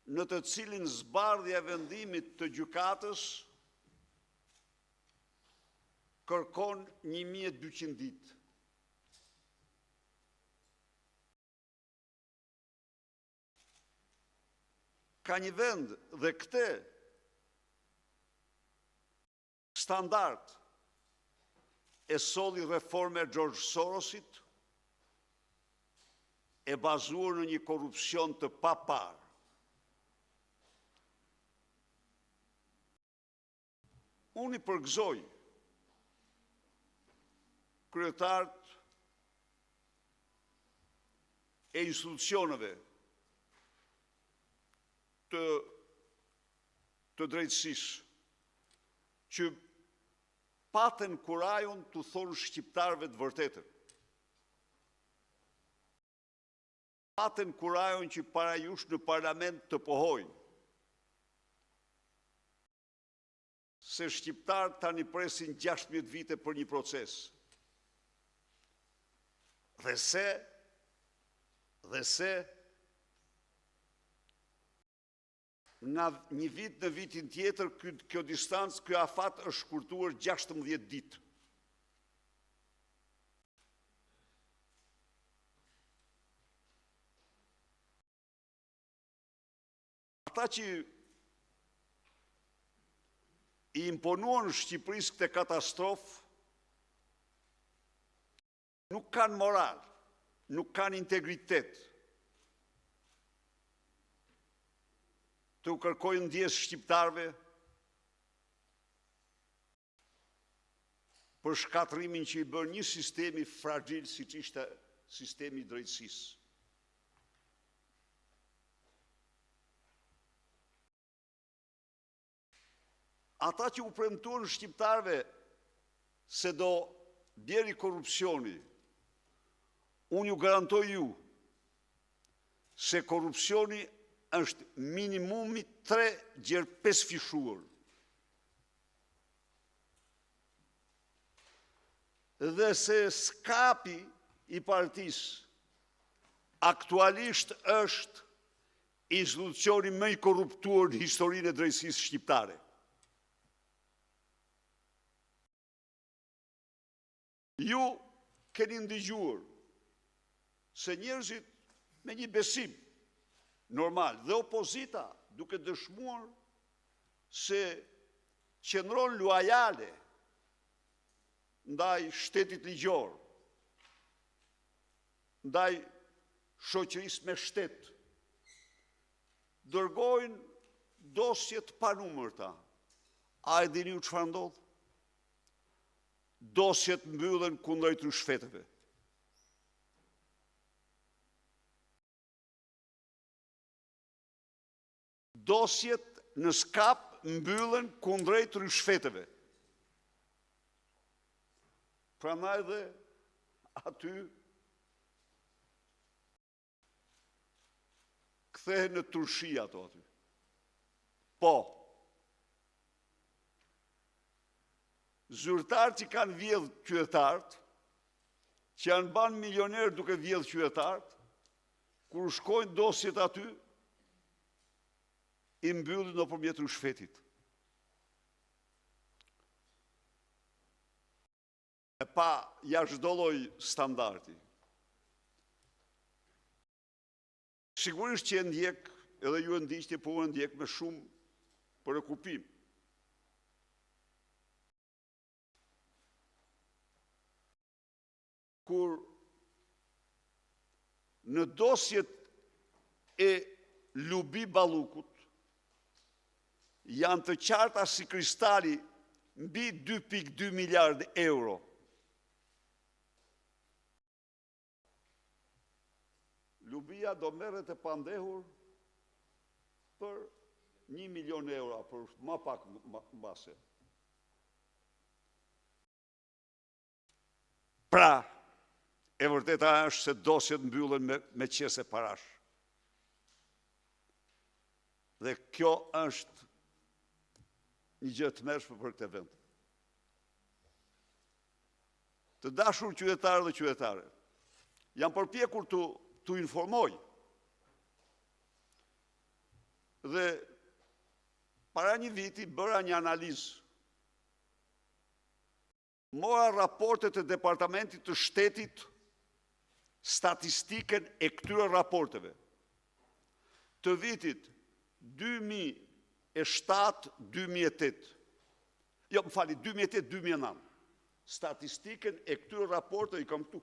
në të cilin zbardhja e vendimit të gjykatës kërkon 1200 ditë. Ka një vend dhe këte standard e solli reforme George Sorosit, e bazuar në një korupcion të papar. Unë i përgëzoj kryetarët e institucioneve të drejtësisë që paten kurajon të thonë shqiptarëve të vërtetën. Paten kurajon që para jush në parlament të pohojnë se shqiptarët tani presin 16 vite për një proces. Dhe se nga një vit në vitin tjetër, kjo distancë, kjo afat është shkurtuar 16 ditë. Ata që i imponuan Shqipërisë këtë katastrofë, nuk kanë moral, nuk kanë integritet, të u kërkojnë ndjes shqiptarve për shkatrimin që i bën një sistemi fragil si që ishte sistemi i drejtësisë. Ata që u premtuan shqiptarve se do bjeri korupcioni, unë ju garantoj ju se korupcioni është minimumi 3 gjerë 5 fishuar. Dhe se skapi i partisë aktualisht është institucioni më i korruptuar në historinë e drejtësisë shqiptare. Ju keni ndigjuar se njerëzit me një besim normal dhe opozita duke dëshmuar se qëndron luajale ndaj shtetit ligjor, ndaj shoqërisë me shtet, dërgojnë dosjet pa numërta. A e dini ju çfarë ndodh? Dosjet mbyllen kundrejt rishfetëve. Dosjet në skap mbyllen kundrejt rishfetëve. Prandaj dhe aty kthehen në turshi ato aty. Po, zyrtarët që kanë vjedh qytetarët, që janë banë milionerë duke vjedh qytetarët, kur shkojnë dosjet aty, i mbyllin nëpërmjet rishfetit. E pa jashtë çdo lloj standardi. Sigurisht që e ndjek, edhe ju e ndiqni, po e ndjek me shumë preokupim. Kur në dosjet e Lubi Ballukut janë të qarta si kristali mbi 2.2 miliard euro. Lubia do merret e pandehur për 1 milion euro, për ma pak mbase. Pra, e vërteta është se dosjet mbyllen me qese parash. Dhe kjo është një gjë të mërshme për këtë vend. Të dashur qytetarë dhe qytetare, jam përpjekur të informoj Dhe para një viti bëra një analizë. Mora raportet e Departamentit të Shtetit, statistikën e këtyre raporteve. Të vitit 2007-2008. Jo, më fali, 2008-2009. Statistikën e këtyre raporte i kam këtu.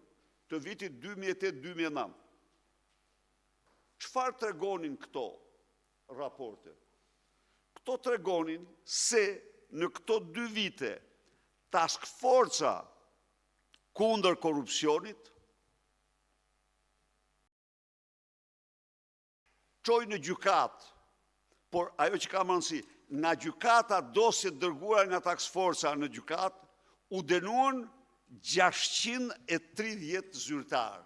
Të vitit 2008-2009. Çfarë tregonin këto raporte? Këto tregonin se në këto 2 vite task forca kundër korrupsionit çoi në gjykat, por ajo që ka më rëndësi, nga gjykata dosje dërguara nga task forca në gjykat, u dënuan 630 zyrtarë.